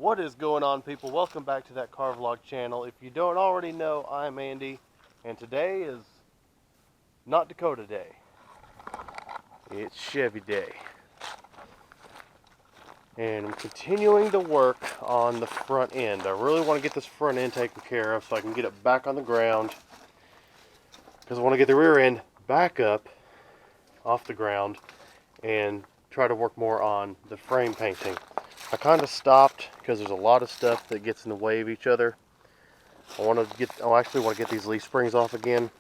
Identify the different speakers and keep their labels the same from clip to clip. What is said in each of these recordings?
Speaker 1: What is going on, people? Welcome back to that car vlog channel. If you don't already know, I'm Andy, and today is not Dakota Day. It's Chevy Day. And I'm continuing the work on the front end. I really want to get this front end taken care of so I can get it back on the ground, because I want to get the rear end back up off the ground and try to work more on the frame painting. I kind of stopped because there's a lot of stuff that gets in the way of each other. I actually want to get these leaf springs off again,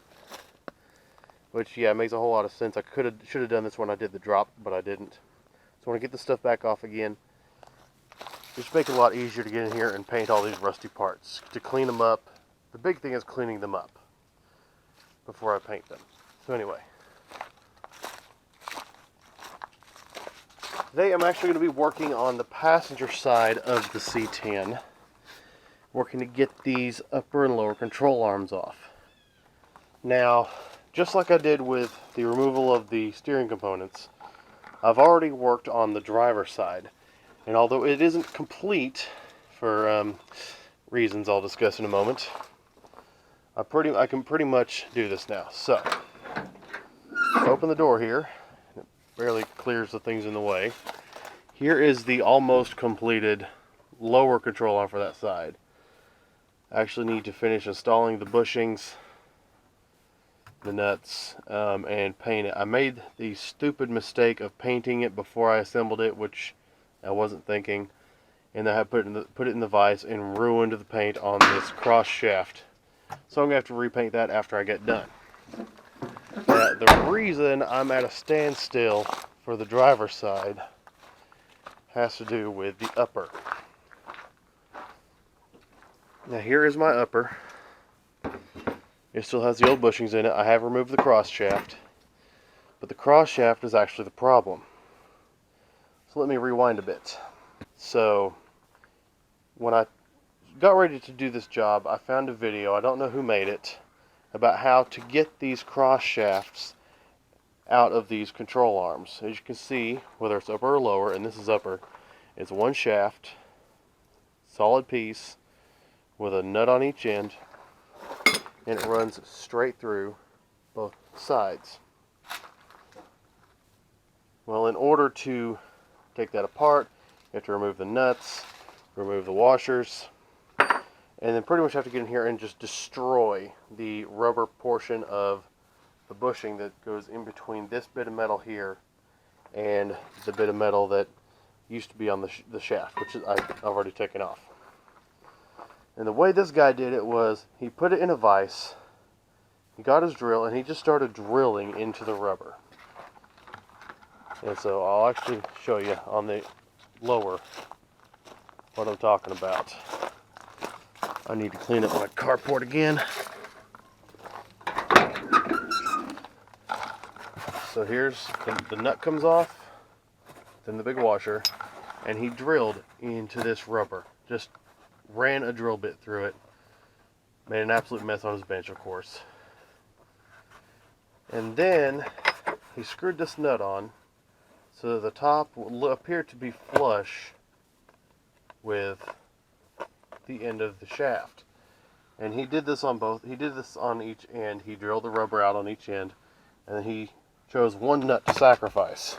Speaker 1: which, yeah, it makes a whole lot of sense. I should have done this when I did the drop, but I didn't. So I want to get this stuff back off again. Just make it a lot easier to get in here and paint all these rusty parts. To clean them up, the big thing is cleaning them up before I paint them. So anyway, today I'm actually going to be working on the passenger side of the C10, working to get these upper and lower control arms off. Now, just like I did with the removal of the steering components, I've already worked on the driver's side, and although it isn't complete for reasons I'll discuss in a moment, I can pretty much do this now. So, open the door here. It barely clears the things in the way. Here is the almost completed lower control arm for that side. I actually need to finish installing the bushings, the nuts, and paint it. I made the stupid mistake of painting it before I assembled it, which I wasn't thinking, and I had put it in the vise and ruined the paint on this cross shaft. So I'm going to have to repaint that after I get done. The reason I'm at a standstill for the driver's side has to do with the upper. Now here is my upper. It still has the old bushings in it. I have removed the cross shaft, but the cross shaft is actually the problem. So let me rewind a bit. So when I got ready to do this job, I found a video, I don't know who made it, about how to get these cross shafts out of these control arms. As you can see, whether it's upper or lower, and this is upper, it's one shaft, solid piece, with a nut on each end, and it runs straight through both sides. Well, in order to take that apart, you have to remove the nuts, remove the washers, and then pretty much have to get in here and just destroy the rubber portion of the bushing that goes in between this bit of metal here and the bit of metal that used to be on the shaft, which I've already taken off. And the way this guy did it was, he put it in a vise, he got his drill, and he just started drilling into the rubber. And so I'll actually show you on the lower what I'm talking about. I need to clean up my carport again. So here's the nut comes off, then the big washer, and he drilled into this rubber. Just ran a drill bit through it. Made an absolute mess on his bench, of course. And then he screwed this nut on so that the top will appear to be flush with the end of the shaft. And he did this on both. He did this on each end. He drilled the rubber out on each end, and then he chose one nut to sacrifice.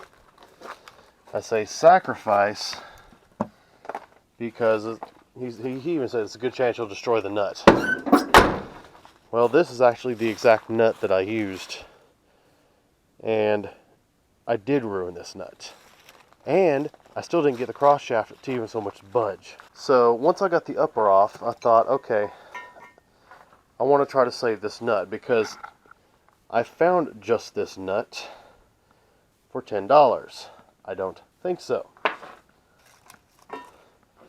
Speaker 1: I say sacrifice because he even said it's a good chance you'll destroy the nut. Well, this is actually the exact nut that I used, and I did ruin this nut. And I still didn't get the cross shaft to even so much budge. So once I got the upper off, I thought, okay, I want to try to save this nut, because I found just this nut for $10. I don't think so.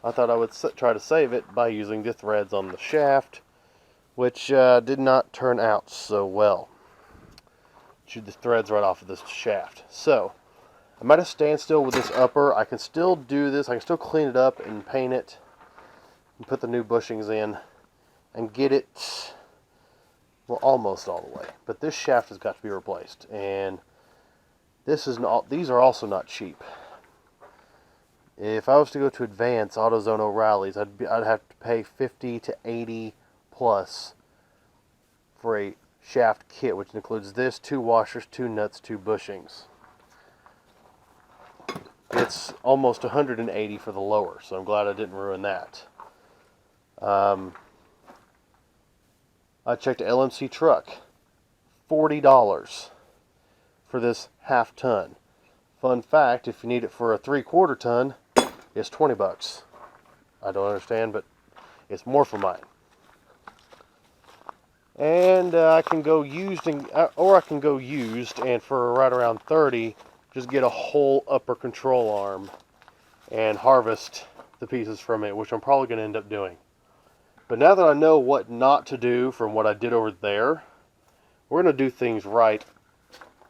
Speaker 1: I thought I would try to save it by using the threads on the shaft, which did not turn out so well. Chewed the threads right off of this shaft. So I'm at a standstill with this upper. I can still do this. I can still clean it up and paint it and put the new bushings in and get it, well, almost all the way. But this shaft has got to be replaced, and these are also not cheap. If I was to go to Advance AutoZone O'Reilly's, I'd have to pay 50 to 80 plus for a shaft kit, which includes this, 2 washers, 2 nuts, 2 bushings. It's almost 180 for the lower, so I'm glad I didn't ruin that. I checked LMC truck, $40 for this half ton. Fun fact, if you need it for a 3/4 ton, it's 20 bucks. I don't understand, but it's more for mine. And I can go used, or I can go used, and for right around 30, just get a whole upper control arm and harvest the pieces from it, which I'm probably going to end up doing. But now that I know what not to do from what I did over there, we're going to do things right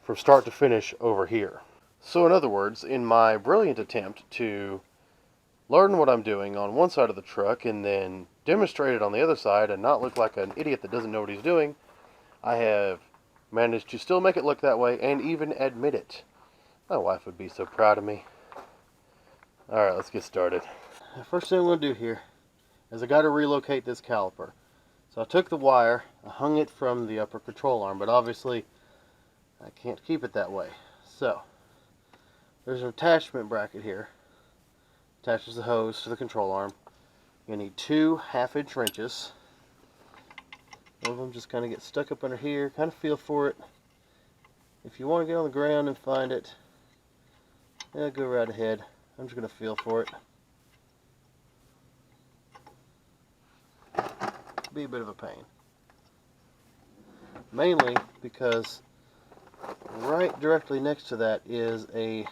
Speaker 1: from start to finish over here. So in other words, in my brilliant attempt to learn what I'm doing on one side of the truck and then demonstrate it on the other side and not look like an idiot that doesn't know what he's doing, I have managed to still make it look that way and even admit it. My wife would be so proud of me. Alright, let's get started. The first thing I'm going to do here is I got to relocate this caliper. So I took the wire, I hung it from the upper control arm, but obviously I can't keep it that way. So there's an attachment bracket here. Attaches the hose to the control arm. You need 2 1/2-inch wrenches. One of them just kind of get stuck up under here. Kind of feel for it. If you want to get on the ground and find it, yeah, go right ahead. I'm just going to feel for it. Be a bit of a pain. Mainly because right directly next to that is a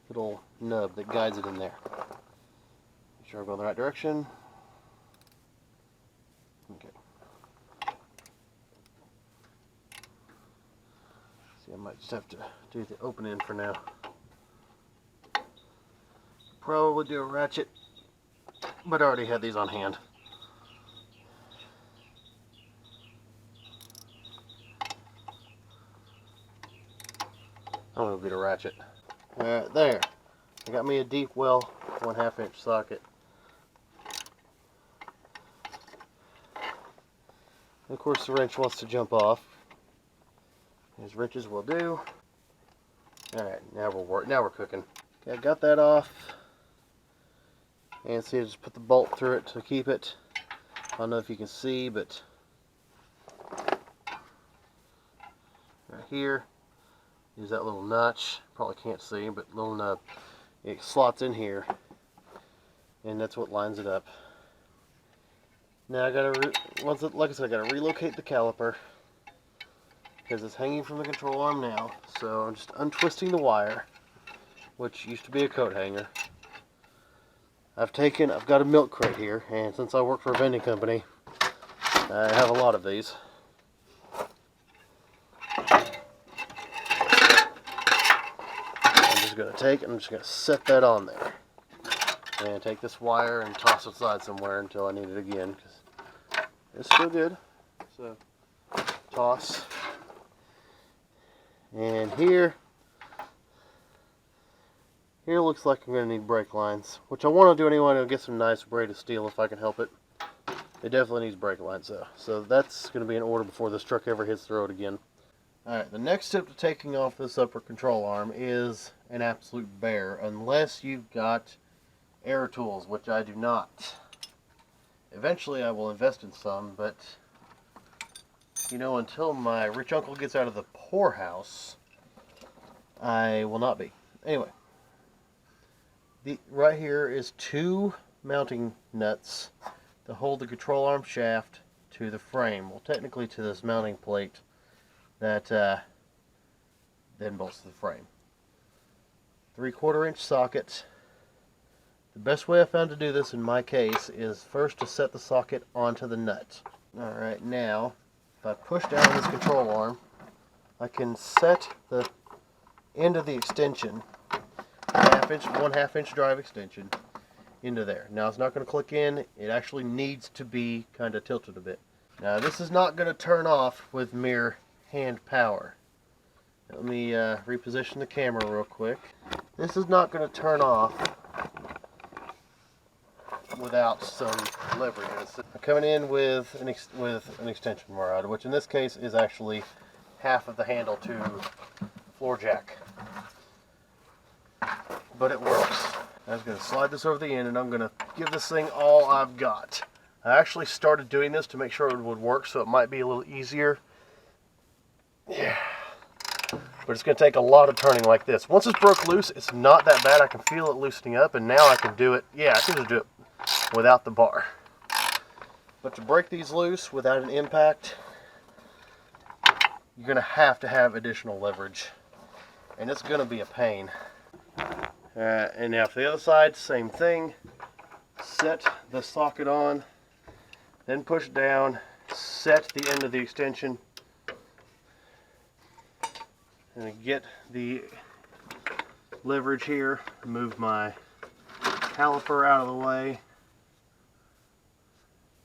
Speaker 1: little nub that guides it in there. Make sure I'm going the right direction. Okay. See, I might just have to do the open end for now. Probably do a ratchet, but I already had these on hand. I'm going to get a ratchet. Alright, there. I got me a deep well 1/2-inch socket. And of course the wrench wants to jump off, as wrenches will do. Alright, now we're cooking. Okay, I got that off. And see, I just put the bolt through it to keep it. I don't know if you can see, but right here is that little notch. Probably can't see, but little nub. It slots in here, and that's what lines it up. Now I gotta, like I said, I gotta relocate the caliper because it's hanging from the control arm now. So I'm just untwisting the wire, which used to be a coat hanger. I've got a milk crate here, and since I work for a vending company, I have a lot of these. I'm just going to set that on there. And take this wire and toss it aside somewhere until I need it again, because it's still good. So, toss. And here looks like I'm going to need brake lines, which I want to do anyway. I'll get some nice braided steel if I can help it. It definitely needs brake lines though. So that's going to be in order before this truck ever hits the road again. Alright, the next step to taking off this upper control arm is an absolute bear, unless you've got air tools, which I do not. Eventually I will invest in some, but you know, until my rich uncle gets out of the poorhouse, I will not be. Anyway, right here is 2 mounting nuts to hold the control arm shaft to the frame. Well, technically to this mounting plate that then bolts to the frame. 3/4-inch socket. The best way I found to do this in my case is first to set the socket onto the nut. Alright, now if I push down this control arm, I can set the end of the extension, 1/2-inch drive extension, into there. Now it's not going to click in, it actually needs to be kind of tilted a bit. Now this is not going to turn off with mere hand power. Let me reposition the camera real quick. This is not going to turn off without some leverage. I'm coming in with an extension rod, which in this case is actually half of the handle to floor jack. But it works. I'm just going to slide this over the end and I'm going to give this thing all I've got. I actually started doing this to make sure it would work, so it might be a little easier. Yeah. But it's going to take a lot of turning like this. Once it's broke loose, it's not that bad. I can feel it loosening up, and now I can do it. Yeah, I can just do it without the bar. But to break these loose without an impact, you're going to have additional leverage. And it's going to be a pain. And now for the other side, same thing. Set the socket on, then push down, set the end of the extension, and get the leverage here. Move my caliper out of the way.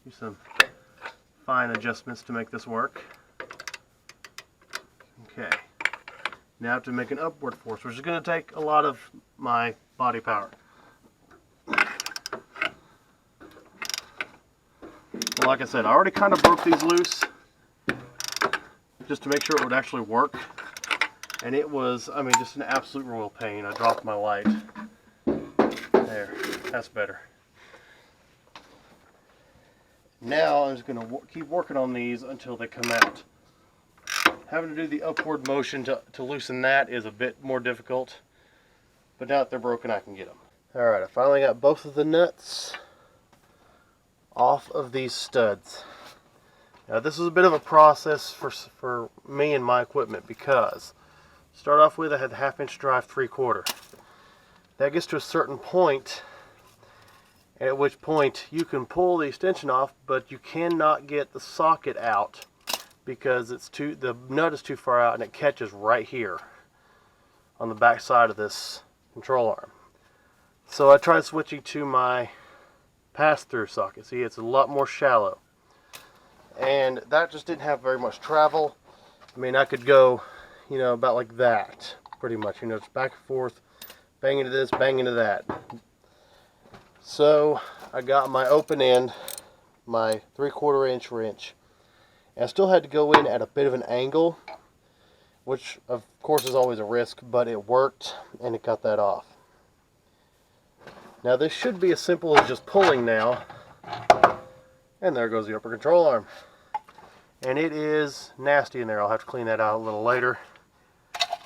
Speaker 1: Do some fine adjustments to make this work. Okay. Now to make an upward force, which is going to take a lot of my body power. Well, like I said, I already kind of broke these loose just to make sure it would actually work. And it was, I mean, just an absolute royal pain. I dropped my light. There, that's better. Now I'm just going to keep working on these until they come out. Having to do the upward motion to loosen that is a bit more difficult. But now that they're broken, I can get them. Alright, I finally got both of the nuts off of these studs. Now this is a bit of a process for me and my equipment, because start off with I had the 1/2 inch drive 3/4. That gets to a certain point, at which point you can pull the extension off, but you cannot get the socket out because the nut is too far out and it catches right here on the back side of this control arm. So I tried switching to my pass-through socket. See, it's a lot more shallow, and that just didn't have very much travel. I mean, I could go, you know, about like that, pretty much. You know, it's back and forth, bang into this, bang into that. So I got my open end, my 3/4 inch wrench, and I still had to go in at a bit of an angle, which of course is always a risk, but it worked and it got that off. Now this should be as simple as just pulling now, and there goes the upper control arm. And it is nasty in there. I'll have to clean that out a little later.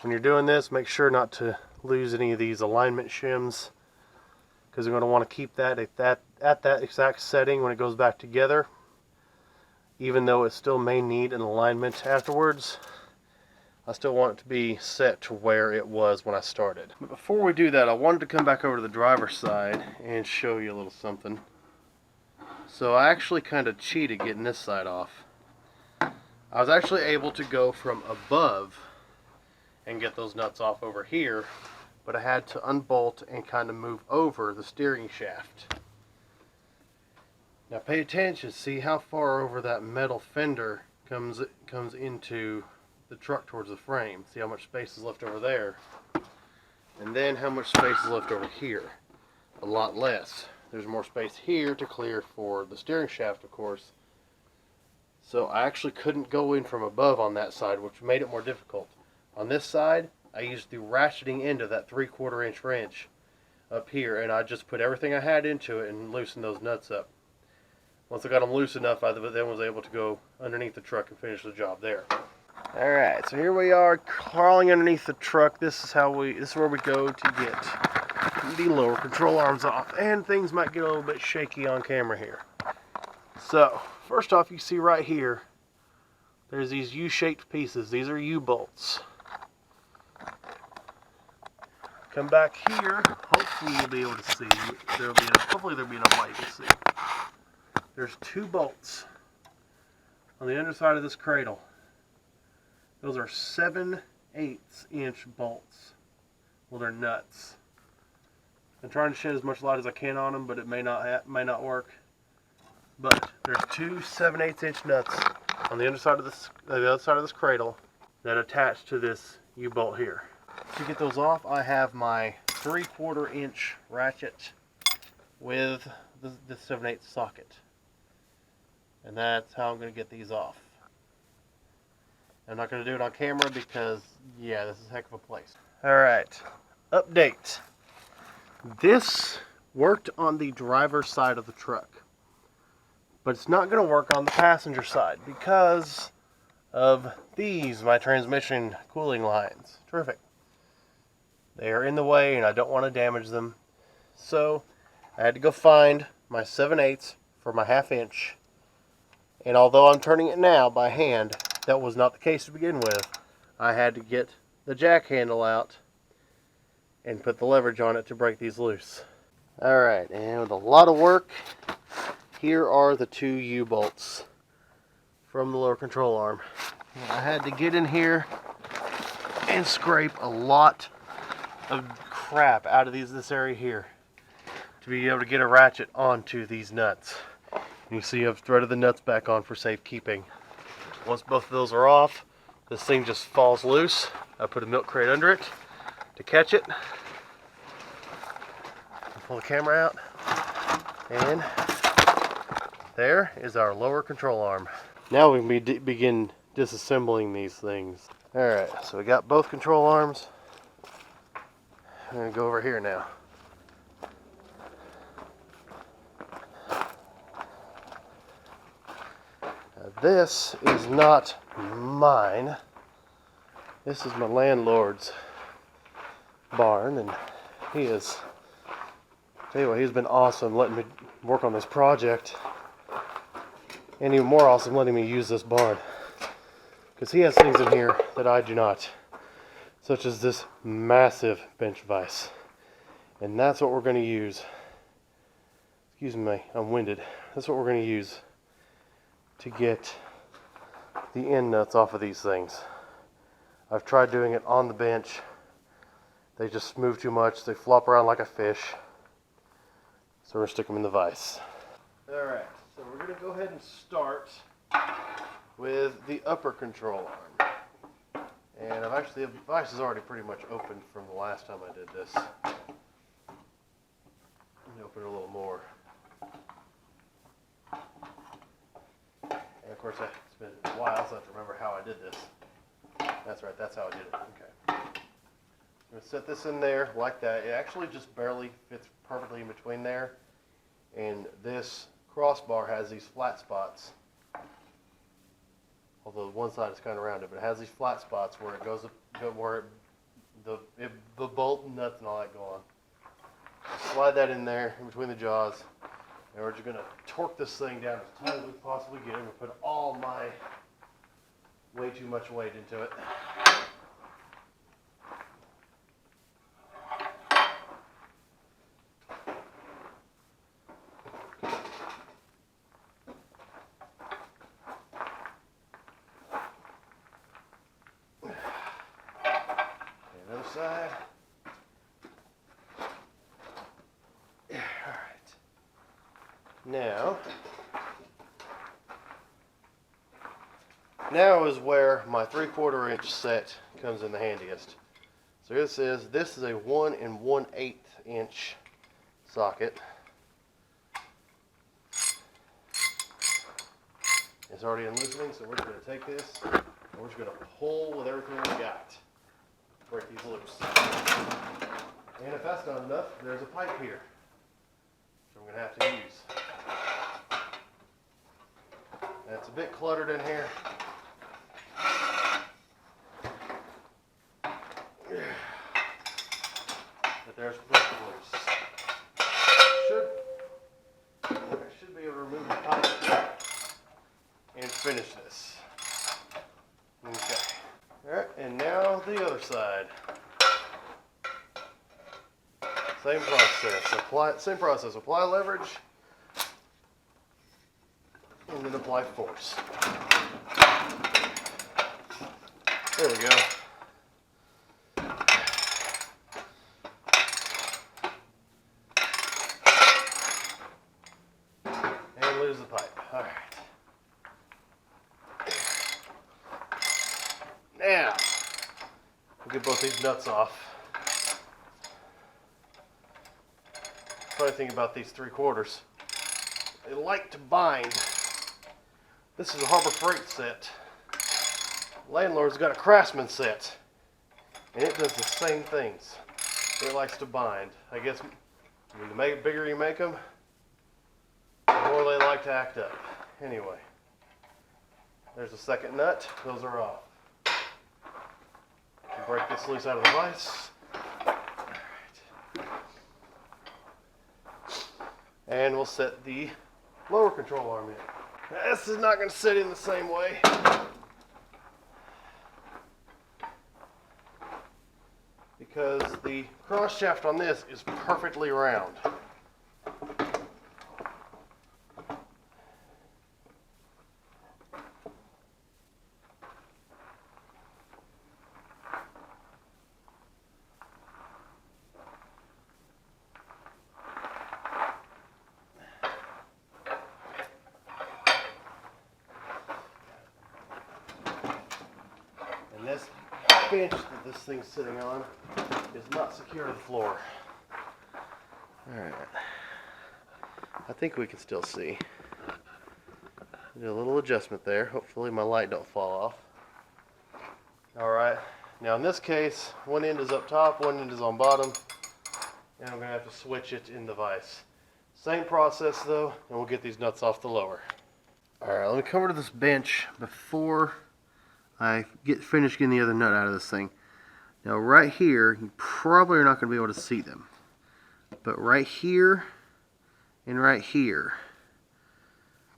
Speaker 1: When you're doing this, make sure not to lose any of these alignment shims, because you're going to want to keep that at that exact setting when it goes back together, even though it still may need an alignment afterwards. I still want it to be set to where it was when I started. But before we do that, I wanted to come back over to the driver's side and show you a little something. So I actually kind of cheated getting this side off. I was actually able to go from above and get those nuts off over here, but I had to unbolt and kind of move over the steering shaft. Now pay attention, see how far over that metal fender comes into the truck towards the frame. See how much space is left over there, and then how much space is left over here. A lot less. There's more space here to clear for the steering shaft, of course. So I actually couldn't go in from above on that side, which made it more difficult. On this side, I used the ratcheting end of that 3/4 inch wrench up here, and I just put everything I had into it and loosened those nuts up. Once I got them loose enough, I then was able to go underneath the truck and finish the job there. Alright, so here we are crawling underneath the truck. This is where we go to get the lower control arms off. And things might get a little bit shaky on camera here. So, first off, you see right here, there's these U-shaped pieces. These are U-bolts. Come back here, hopefully you'll be able to see. Hopefully there'll be enough light to see. There's 2 bolts on the underside of this cradle. Those are 7/8 inch bolts. Well, they're nuts. I'm trying to shed as much light as I can on them, but it may not work. But there's 2 7/8 inch nuts on the underside of the other side of this cradle that attach to this U-bolt here. To get those off, I have my 3/4 inch ratchet with the 7/8 socket. And that's how I'm going to get these off. I'm not going to do it on camera because, yeah, this is a heck of a place. Alright, update. This worked on the driver's side of the truck, but it's not going to work on the passenger side because of these, my transmission cooling lines. Terrific. They are in the way and I don't want to damage them. So I had to go find my 7/8 for my 1/2 inch. And although I'm turning it now by hand, that was not the case to begin with. I had to get the jack handle out and put the leverage on it to break these loose. Alright, and with a lot of work, here are the 2 U-bolts from the lower control arm. I had to get in here and scrape a lot of crap out of this area here to be able to get a ratchet onto these nuts. You see I've threaded the nuts back on for safekeeping. Once both of those are off, this thing just falls loose. I put a milk crate under it to catch it. Pull the camera out, and there is our lower control arm. Now we can begin disassembling these things. Alright, so we got both control arms. I'm going to go over here now. This is not mine. This is my landlord's barn, and he is, tell you what, he's been awesome letting me work on this project, and even more awesome letting me use this barn, because he has things in here that I do not, such as this massive bench vise, and that's what we're going to use. Excuse me, I'm winded. That's what we're going to use to get the end nuts off of these things. I've tried doing it on the bench. They just move too much. They flop around like a fish. So we're going to stick them in the vise. Alright, so we're going to go ahead and start with the upper control arm. And the vise is already pretty much opened from the last time I did this. Let me open it a little more. And of course, it's been a while, so I have to remember how I did this. That's right, that's how I did it. Okay. I'm going to set this in there like that. It actually just barely fits perfectly in between there. And this crossbar has these flat spots. Although one side is kind of rounded, but it has these flat spots where it goes, where the bolt and nuts and all that go on. Slide that in there in between the jaws. And we're just going to torque this thing down as tight as we possibly can and put all my way too much weight into it. And other side. Now is where my 3/4 inch set comes in the handiest. So this is a 1 1/8 inch socket. It's already in loosening, so we're just going to take this and we're just going to pull with everything we got. Break these loose. And if that's not enough, there's a pipe here, which I'm going to have to use. And it's a bit cluttered in here. But there's plenty loose. I should be able to remove the pipe and finish this. Okay. Alright, and now the other side. Same process. Apply leverage and then apply force. There we go. And lose the pipe. Alright. Now, we'll get both these nuts off. Funny thing about these 3/4, they like to bind. This is a Harbor Freight set. Landlord's got a Craftsman set, and it does the same things. It likes to bind. I guess the bigger you make them, the more they like to act up. Anyway, there's a second nut. Those are off. Break this loose out of the vise. Alright. And we'll set the lower control arm in. Now, this is not going to sit in the same way. Because the cross shaft on this is perfectly round. And this bench that this thing's sitting on is not secure to the floor. Alright. I think we can still see. Do a little adjustment there. Hopefully my light don't fall off. Alright. Now in this case, one end is up top, one end is on bottom. And I'm going to have to switch it in the vise. Same process though, and we'll get these nuts off the lower. Alright, let me come over to this bench before I finish getting the other nut out of this thing. Now right here, you probably are not going to be able to see them. But right here and right here,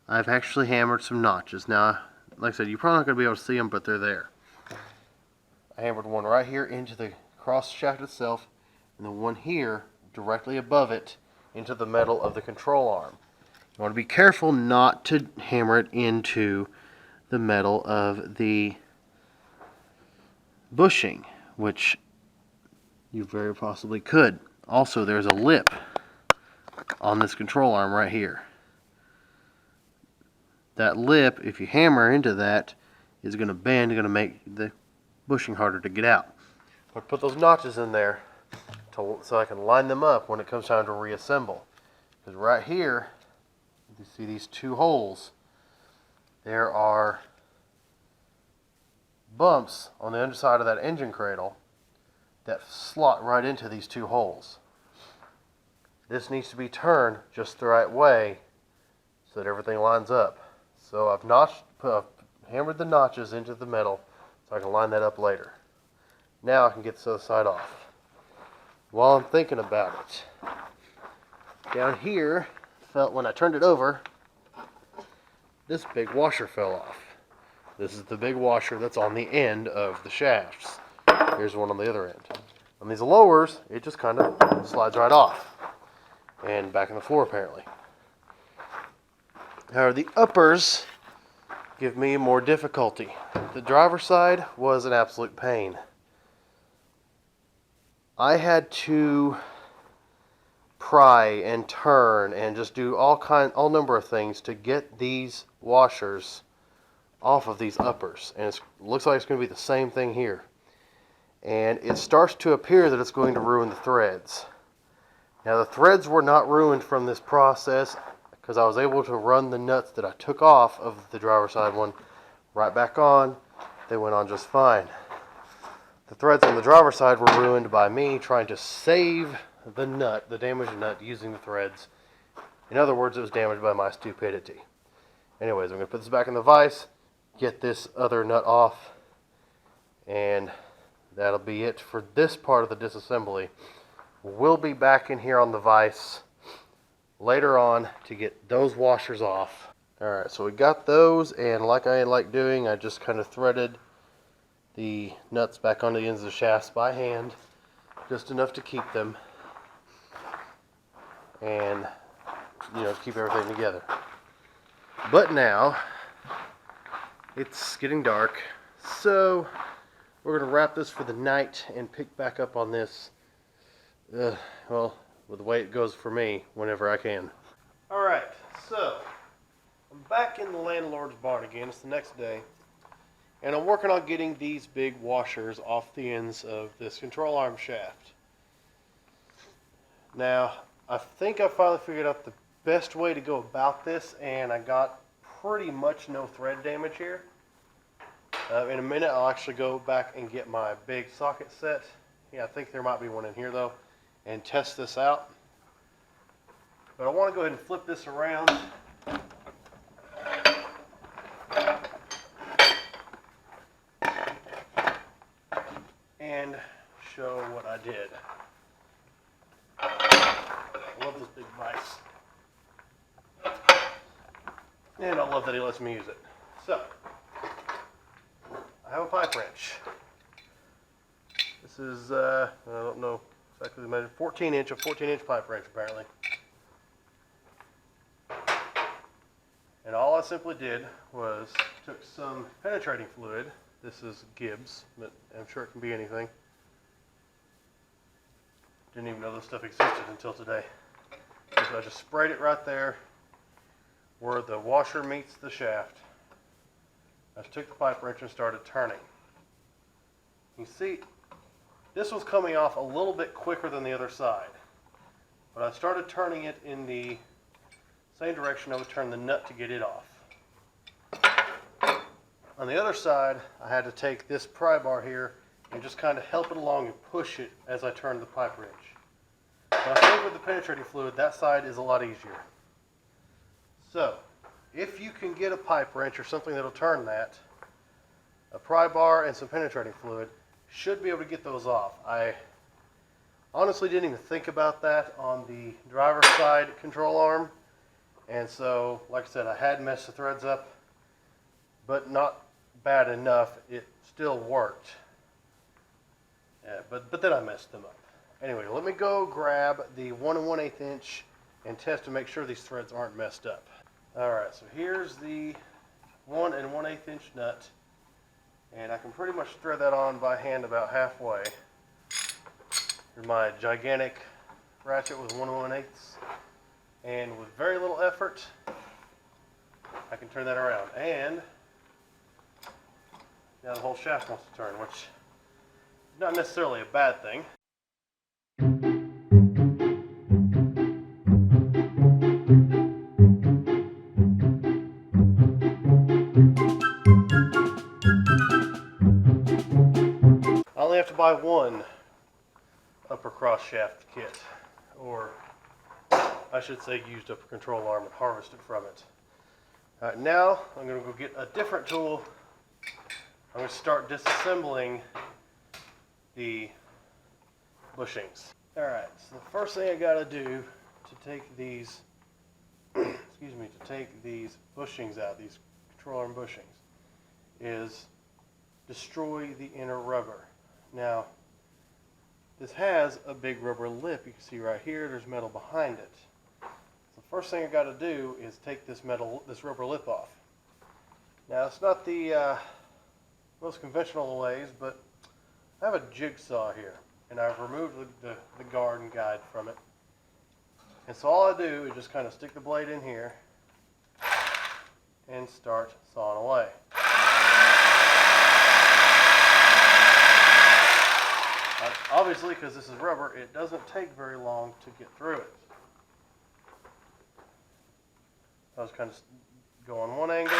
Speaker 1: I've actually hammered some notches. Now, like I said, you're probably not going to be able to see them, but they're there. I hammered one right here into the cross shaft itself, and then one here directly above it into the metal of the control arm. You want to be careful not to hammer it into the metal of the bushing, which you very possibly could. Also, there's a lip on this control arm right here. That lip, if you hammer into that, is going to bend, going to make the bushing harder to get out. But put those notches in there so I can line them up when it comes time to reassemble. Because right here, you see these two holes. There are bumps on the underside of that engine cradle that slot right into these two holes. This needs to be turned just the right way so that everything lines up. So I've hammered the notches into the metal so I can line that up later. Now I can get this other side off. While I'm thinking about it, down here, when I turned it over, this big washer fell off. This is the big washer that's on the end of the shafts. Here's one on the other end. On these lowers, it just kind of slides right off. And back in the floor, apparently. However, the uppers give me more difficulty. The driver's side was an absolute pain. I had to pry and turn and just do all number of things to get these washers off of these uppers, and it looks like it's going to be the same thing here. And it starts to appear that it's going to ruin the threads. Now the threads were not ruined from this process because I was able to run the nuts that I took off of the driver's side one right back on. They went on just fine. The threads on the driver's side were ruined by me trying to save the nut, the damaged nut, using the threads. In other words, it was damaged by my stupidity. Anyways, I'm going to put this back in the vise, get this other nut off, and that'll be it for this part of the disassembly. We'll be back in here on the vise later on to get those washers off. Alright, so we got those, and like I like doing, I just kind of threaded the nuts back onto the ends of the shafts by hand, just enough to keep them, and to keep everything together. But now it's getting dark, so we're going to wrap this for the night and pick back up on this, well, with the way it goes for me, whenever I can. Alright, so I'm back in the landlord's barn again. It's the next day, and I'm working on getting these big washers off the ends of this control arm shaft. Now, I think I finally figured out the best way to go about this, and I got pretty much no thread damage here. In a minute I'll actually go back and get my big socket set. Yeah, I think there might be one in here though, and test this out. But I want to go ahead and flip this around. And show what I did. I love those big mice. And I love that he lets me use it. So, I have a pipe wrench. This is, I don't know exactly the measure, 14-inch pipe wrench apparently. And all I simply did was took some penetrating fluid. This is Gibbs, but I'm sure it can be anything. Didn't even know this stuff existed until today. So I just sprayed it right there where the washer meets the shaft. I just took the pipe wrench and started turning. You see, this was coming off a little bit quicker than the other side. But I started turning it in the same direction I would turn the nut to get it off. On the other side, I had to take this pry bar here and just kind of help it along and push it as I turned the pipe wrench. But I think with the penetrating fluid, that side is a lot easier. So, if you can get a pipe wrench or something that'll turn that, a pry bar and some penetrating fluid should be able to get those off. I honestly didn't even think about that on the driver's side control arm. And so, like I said, I had messed the threads up, but not bad enough. It still worked. Yeah, but then I messed them up. Anyway, let me go grab the 1 1/8 inch and test to make sure these threads aren't messed up. Alright, so here's the 1 1/8 inch nut, and I can pretty much thread that on by hand about halfway. Here's my gigantic ratchet with 1 1/8, and with very little effort I can turn that around, and now the whole shaft wants to turn, which is not necessarily a bad thing. I only have to buy one upper cross shaft kit, or I should say used upper control arm, and harvest it from it. Alright, now I'm going to go get a different tool. I'm going to start disassembling the bushings. Alright, so the first thing I got to do to take these to take these bushings out, these control arm bushings, is destroy the inner rubber. Now, this has a big rubber lip. You can see right here, there's metal behind it. So the first thing I got to do is take this rubber lip off. Now, it's not the most conventional ways, but I have a jigsaw here, and I've removed the guard and guide from it. And so all I do is just kind of stick the blade in here and start sawing away. Obviously, because this is rubber, it doesn't take very long to get through it. I was kind of go on one angle.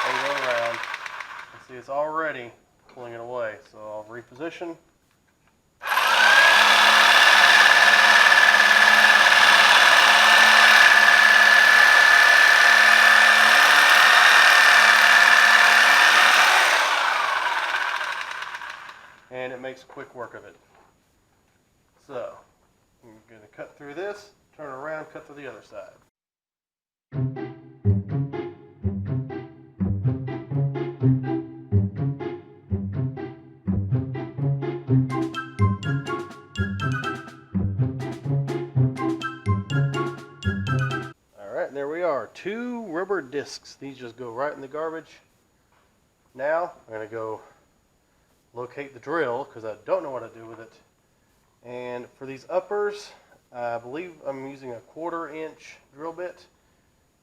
Speaker 1: And go around. And see, it's already pulling it away. So I'll reposition. And it makes quick work of it. So, I'm going to cut through this, turn around, cut through the other side. Alright, there we are. 2 rubber discs. These just go right in the garbage. Now, I'm going to go locate the drill, because I don't know what to do with it. And for these uppers, I believe I'm using a 1/4 inch drill bit.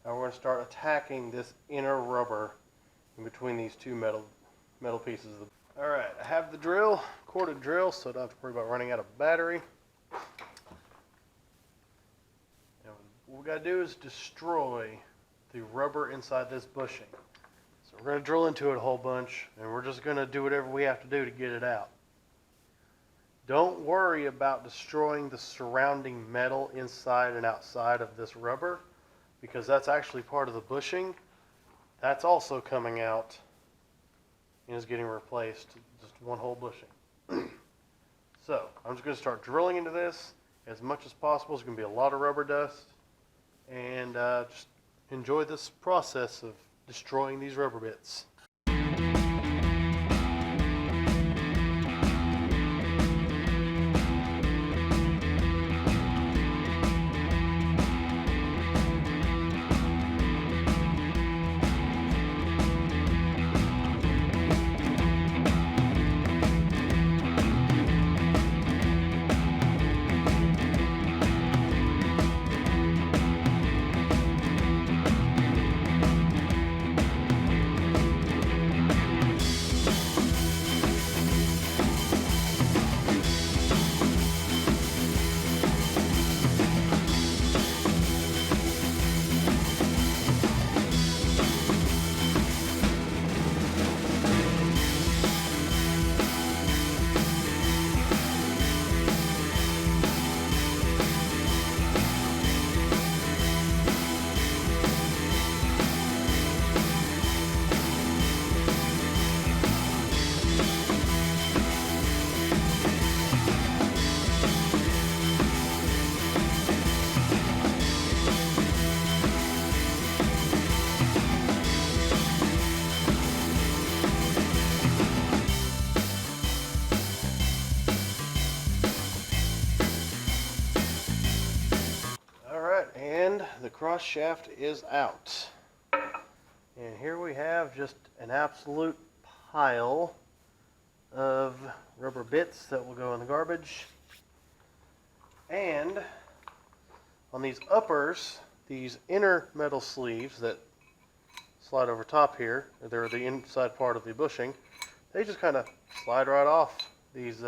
Speaker 1: Now we're going to start attacking this inner rubber in between these 2 metal metal pieces. Alright, I have the drill, corded drill, so I don't have to worry about running out of battery. And what we got to do is destroy the rubber inside this bushing. So we're going to drill into it a whole bunch, and we're just going to do whatever we have to do to get it out. Don't worry about destroying the surrounding metal inside and outside of this rubber, because that's actually part of the bushing. That's also coming out and is getting replaced, just one whole bushing. So I'm just going to start drilling into this as much as possible. There's going to be a lot of rubber dust, and just enjoy this process of destroying these rubber bits. And the cross shaft is out. And here we have just an absolute pile of rubber bits that will go in the garbage. And on these uppers, these inner metal sleeves that slide over top here, they're the inside part of the bushing, they just kind of slide right off these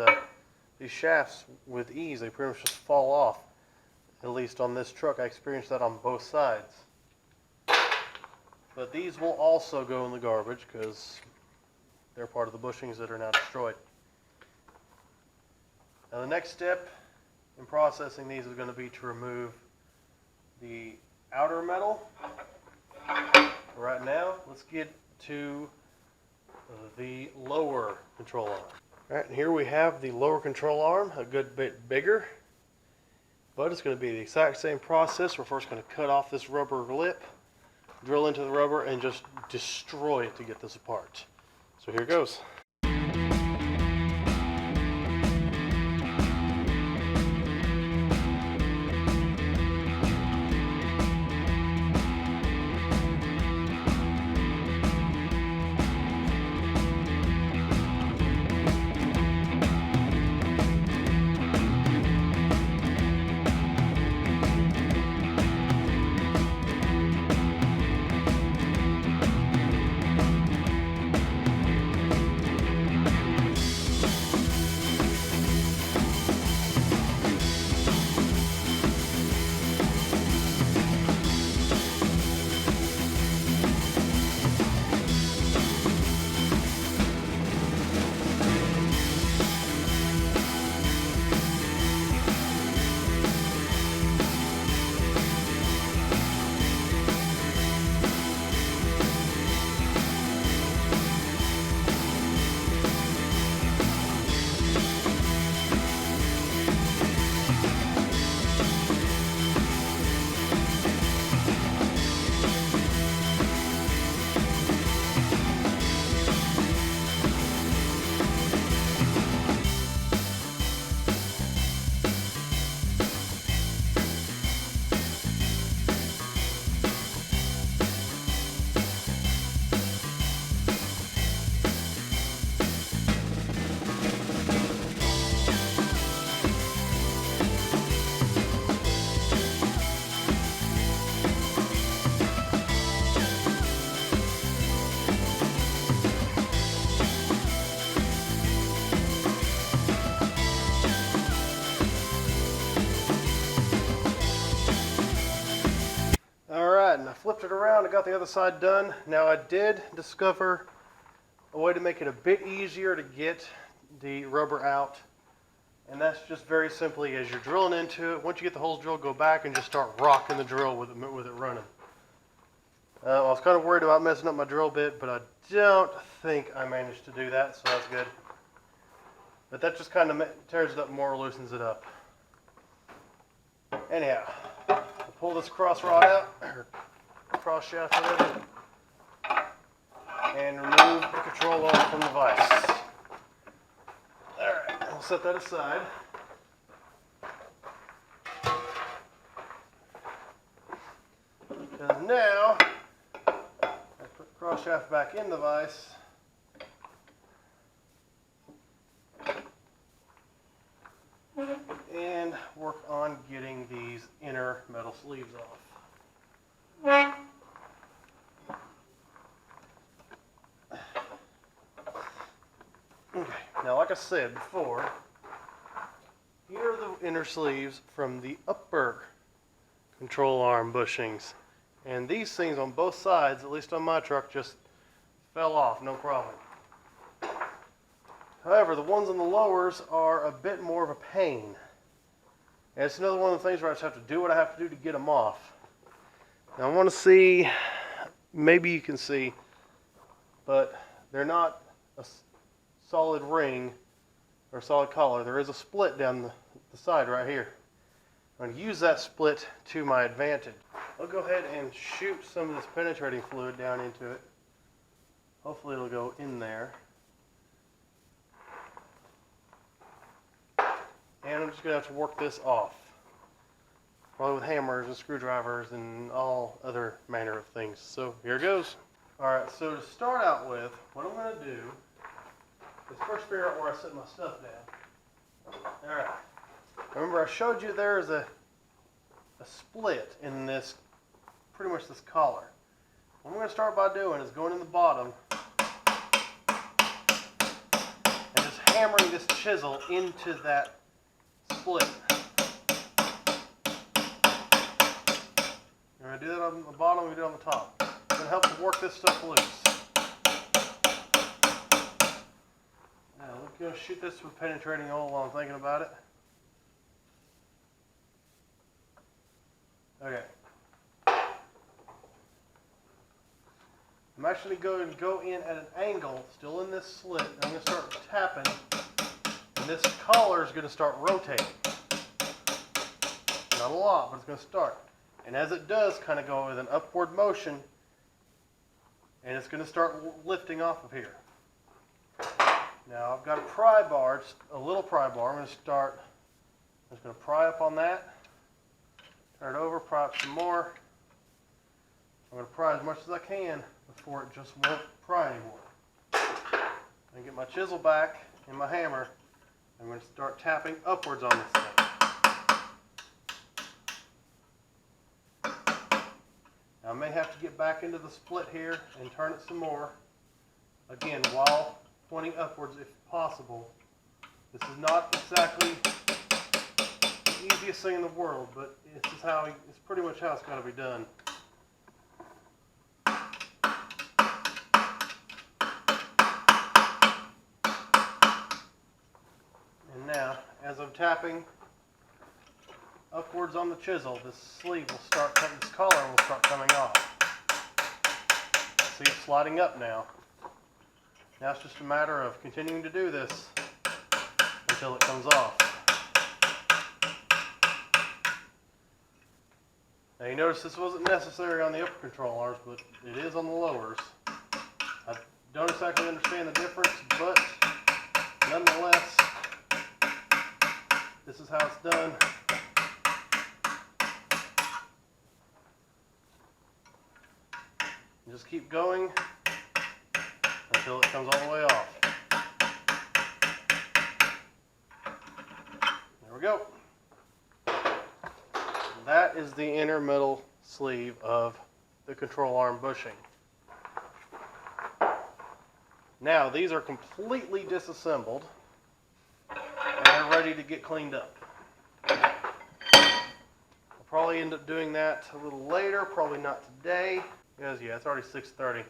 Speaker 1: shafts with ease. They pretty much just fall off. At least on this truck, I experienced that on both sides. But these will also go in the garbage because they're part of the bushings that are now destroyed. Now the next step in processing these is going to be to remove the outer metal. Right now, let's get to the lower control arm. Alright, and here we have the lower control arm, a good bit bigger. But it's going to be the exact same process. We're first going to cut off this rubber lip, drill into the rubber, and just destroy it to get this apart. So here goes. flipped it around and got the other side done. Now I did discover a way to make it a bit easier to get the rubber out. And that's just very simply, as you're drilling into it, once you get the holes drilled, go back and just start rocking the drill with it running. I was kind of worried about messing up my drill bit, but I don't think I managed to do that, so that's good. But that just kind of tears it up more, loosens it up. Anyhow, I'll pull this cross rod out, or cross shaft, whatever, and remove the control arm from the vise. Alright, I'll set that aside. Because now, I put the cross shaft back in the vise. And work on getting these inner metal sleeves off. Okay, now like I said before, here are the inner sleeves from the upper control arm bushings. And these things on both sides, at least on my truck, just fell off, no problem. However, the ones on the lowers are a bit more of a pain. And it's another one of the things where I just have to do what I have to do to get them off. Now I want to see, maybe you can see, but they're not a solid ring or solid collar. There is a split down the side right here. I'm going to use that split to my advantage. I'll go ahead and shoot some of this penetrating fluid down into it. Hopefully it'll go in there. And I'm just going to have to work this off. Probably with hammers and screwdrivers and all other manner of things. So here it goes. Alright, so to start out with, what I'm going to do is first figure out where I set my stuff down. Alright. Remember I showed you there's a split in this, pretty much this collar. What I'm going to start by doing is going in the bottom and just hammering this chisel into that split. We're going to do that on the bottom, we do it on the top. It's going to help to work this stuff loose. Now we're going to shoot this with penetrating oil while I'm thinking about it. Okay. I'm actually going to go in at an angle, still in this slit. I'm going to start tapping, and this collar is going to start rotating. Not a lot, but it's going to start. And as it does, kind of go with an upward motion, and it's going to start lifting off of here. Now I've got a pry bar, just a little pry bar. I'm just going to pry up on that. Turn it over, pry up some more. I'm going to pry as much as I can before it just won't pry anymore. I get my chisel back and my hammer. I'm going to start tapping upwards on this thing. Now I may have to get back into the split here and turn it some more. Again, while pointing upwards if possible. This is not exactly the easiest thing in the world, but it's pretty much how it's got to be done. And now, as I'm tapping upwards on the chisel, this sleeve will start, this collar will start coming off. See it sliding up now. Now it's just a matter of continuing to do this until it comes off. Now you notice this wasn't necessary on the upper control arms, but it is on the lowers. I don't exactly understand the difference, but nonetheless, this is how it's done. And just keep going until it comes all the way off. There we go. That is the inner metal sleeve of the control arm bushing. Now these are completely disassembled and they're ready to get cleaned up. I'll probably probably end up doing that a little later, probably not today, because yeah, it's already 6:30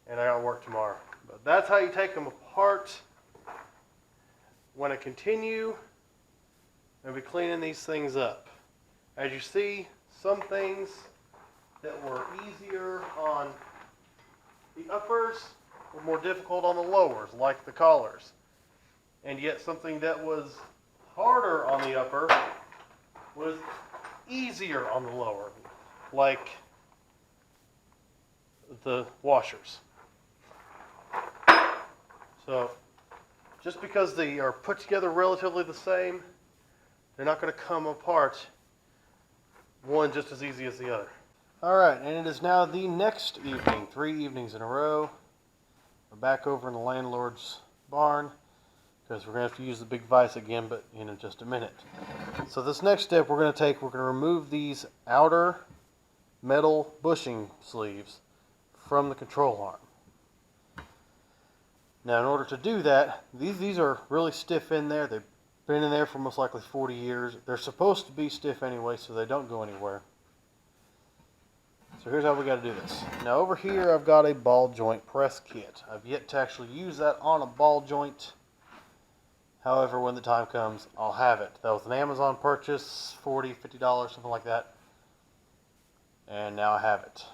Speaker 1: and I gotta work tomorrow. But that's how you take them apart. Want to continue, and be cleaning these things up. As you see, some things that were easier on the uppers were more difficult on the lowers, like the collars. And yet something that was harder on the upper was easier on the lower, like the washers. So just because they are put together relatively the same, they're not going to come apart one just as easy as the other. Alright, and it is now the next evening, 3 evenings in a row. We're back over in the landlord's barn, because we're going to have to use the big vise again, but in just a minute. So this next step we're going to remove these outer metal bushing sleeves from the control arm. Now in order to do that, these are really stiff in there. They've been in there for most likely 40 years. They're supposed to be stiff anyway, so they don't go anywhere. So here's how we got to do this. Now over here I've got a ball joint press kit. I've yet to actually use that on a ball joint. However, when the time comes, I'll have it. That was an Amazon purchase, $40, $50, something like that. And now I have it.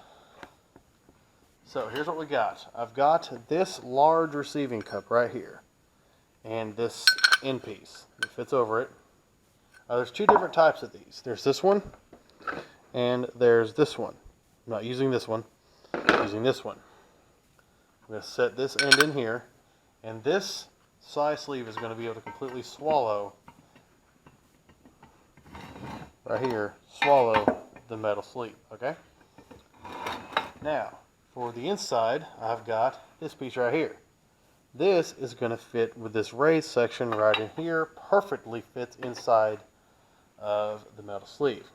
Speaker 1: So here's what we got. I've got this large receiving cup right here. And this end piece. It fits over it. There's two different types of these. There's this one, and there's this one. I'm not using this one. I'm using this one. I'm going to set this end in here, and this side sleeve is going to be able to completely swallow, right here, swallow the metal sleeve, okay? Now, for the inside, I've got this piece right here. This is going to fit with this raised section right in here, perfectly fits inside of the metal sleeve.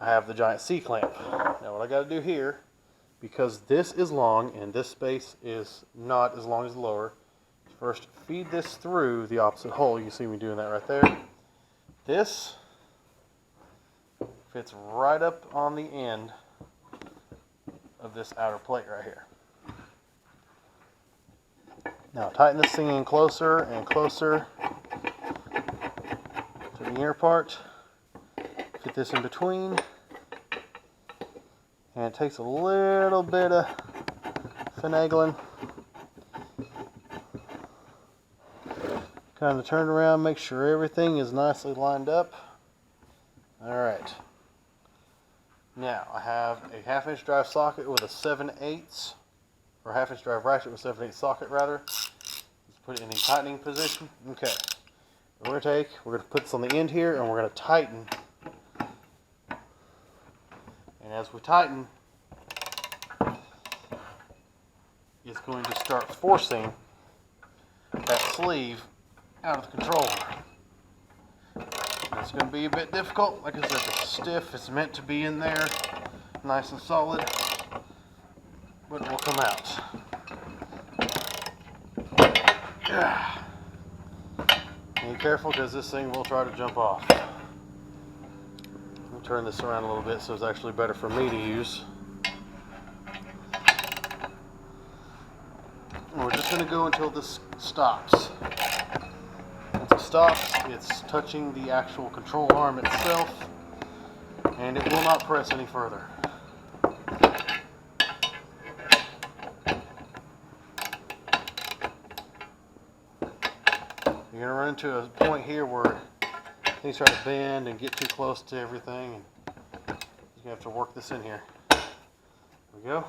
Speaker 1: I have the giant C-clamp. Now what I got to do here, because this is long and this space is not as long as the lower, first feed this through the opposite hole. You can see me doing that right there. This fits right up on the end of this outer plate right here. Now tighten this thing in closer and closer to the inner part. Fit this in between. And it takes a little bit of finagling. Kind of turn around, make sure everything is nicely lined up. Alright. Now I have a 1/2-inch drive socket with a 7/8, or 1/2-inch drive ratchet with a 7/8 socket rather. Let's put it in the tightening position. Okay. We're going to put this on the end here and we're going to tighten. And as we tighten, it's going to start forcing that sleeve out of the control arm. It's going to be a bit difficult. Like I said, it's stiff. It's meant to be in there nice and solid, but it will come out. Be careful because this thing will try to jump off. I'll turn this around a little bit so it's actually better for me to use. And we're just going to go until this stops. Once it stops, it's touching the actual control arm itself, and it will not press any further. You're going to run into a point here where things start to bend and get too close to everything, and you're going to have to work this in here. There we go.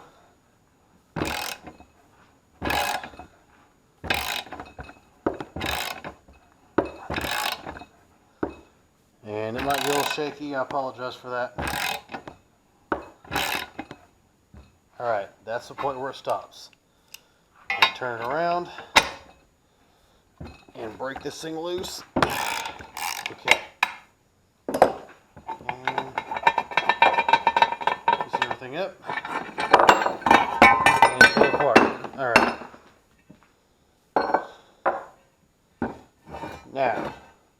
Speaker 1: And it might be a little shaky. I apologize for that. Alright, that's the point where it stops. And turn it around and break this thing loose. Okay. And loosen everything up. And pull it apart. Alright. Now,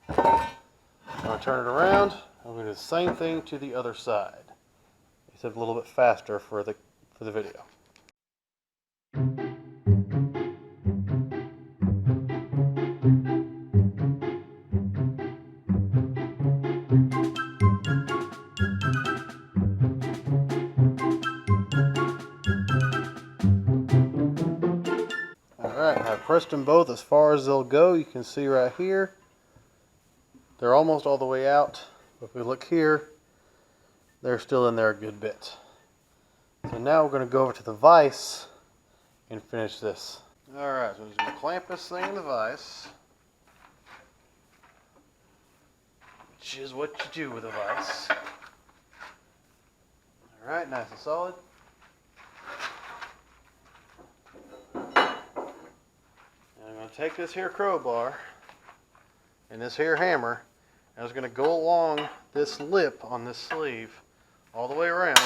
Speaker 1: I'm going to turn it around. I'm going to do the same thing to the other side, except a little bit faster for the video. Alright, I've pressed them both as far as they'll go. You can see right here, they're almost all the way out. But if we look here, they're still in there a good bit. So now we're going to go over to the vise and finish this. Alright, so I'm just going to clamp this thing in the vise, which is what you do with a vise. Alright, nice and solid. I'm going to take this here crowbar and this here hammer, and I was going to go along this lip on this sleeve all the way around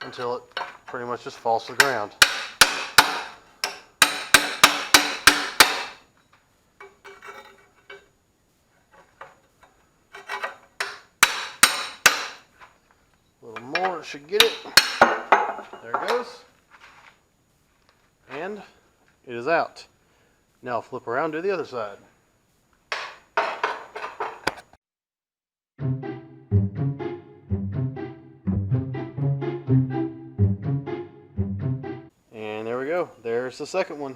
Speaker 1: until it pretty much just falls to the ground. A little more should get it. There it goes. And it is out. Now flip around to the other side. And there we go. There's the second one.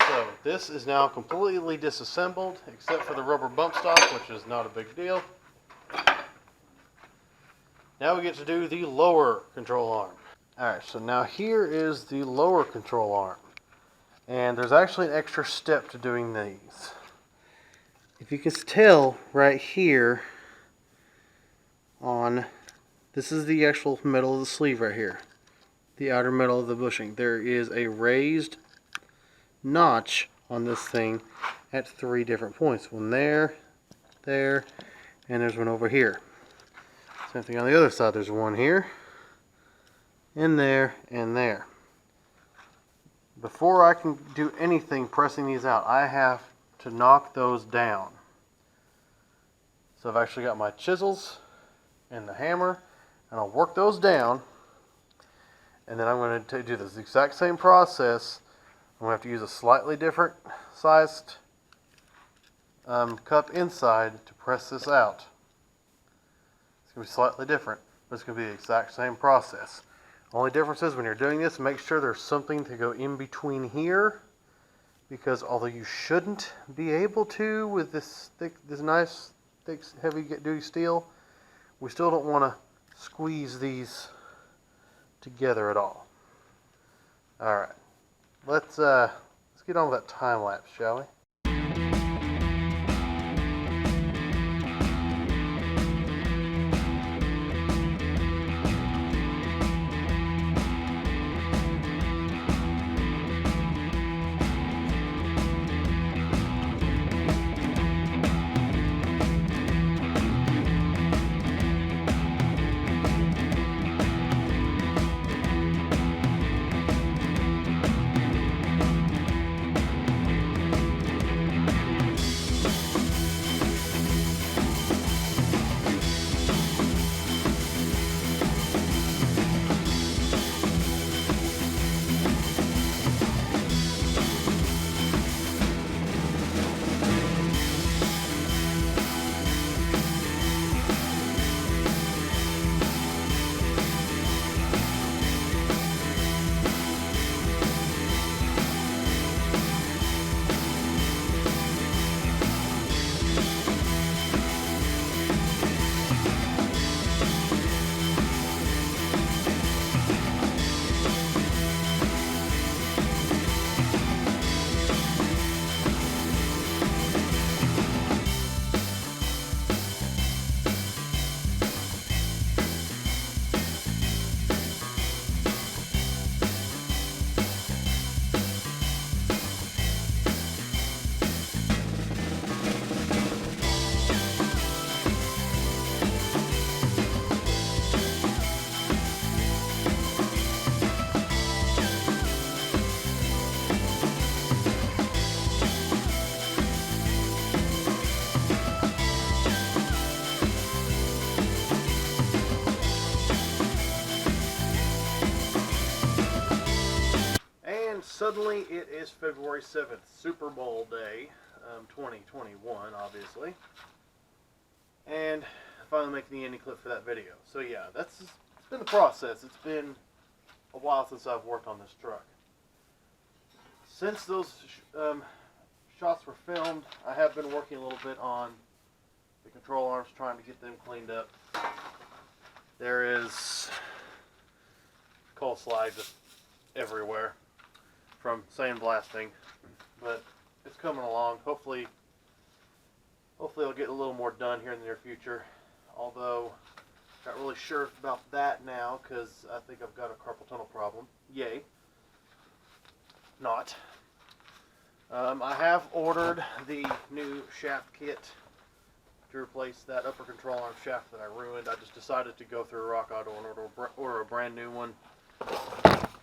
Speaker 1: So this is now completely disassembled except for the rubber bump stop, which is not a big deal. Now we get to do the lower control arm. Alright, so now here is the lower control arm. And there's actually an extra step to doing these. If you can tell right here on, this is the actual metal of the sleeve right here. The outer metal of the bushing. There is a raised notch on this thing at 3 different points. One there, there, and there's one over here. Same thing on the other side. There's one here, and there, and there. Before I can do anything pressing these out, I have to knock those down. So I've actually got my chisels and the hammer, and I'll work those down, and then I'm going to do this exact same process. I'm going to have to use a slightly different sized cup inside to press this out. It's going to be slightly different, but it's going to be the exact same process. Only difference is when you're doing this, make sure there's something to go in between here, because although you shouldn't be able to with this thick, this nice thick heavy duty steel, we still don't want to squeeze these together at all. Alright, let's get on with that time lapse, shall we? suddenly it is February 7th, Super Bowl day, 2021, obviously. And I finally making the ending clip for that video. So yeah, it's been the process. It's been a while since I've worked on this truck. Since those shots were filmed, I have been working a little bit on the control arms, trying to get them cleaned up. There is coal slide just everywhere from sandblasting, but it's coming along. Hopefully I'll get a little more done here in the near future. Although, not really sure about that now because I think I've got a carpal tunnel problem. Yay. Not. I have ordered the new shaft kit to replace that upper control arm shaft that I ruined. I just decided to go through Rock Auto and order a brand new one,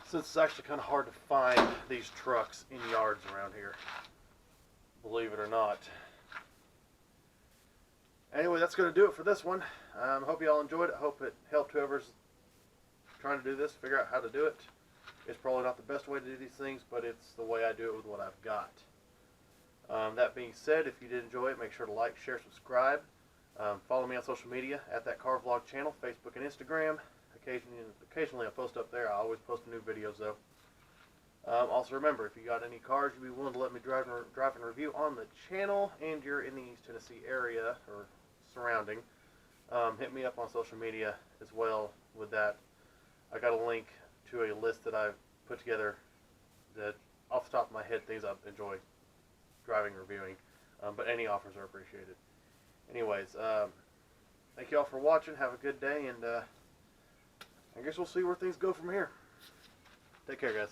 Speaker 1: since it's actually kind of hard to find these trucks in yards around here, believe it or not. Anyway, that's going to do it for this one. Hope you all enjoyed it. Hope it helped whoever's trying to do this figure out how to do it. It's probably not the best way to do these things, but it's the way I do it with what I've got. That being said, if you did enjoy it, make sure to like, share, subscribe. Follow me on social media at that car vlog channel, Facebook and Instagram. Occasionally I post up there. I always post new videos though. Also remember, if you got any cars you'd be willing to let me drive and review on the channel, and you're in the East Tennessee area or surrounding, hit me up on social media as well with that. I got a link to a list that I've put together that, off the top of my head, things I enjoy driving and reviewing, but any offers are appreciated. Anyways, thank you all for watching. Have a good day, and I guess we'll see where things go from here. Take care, guys.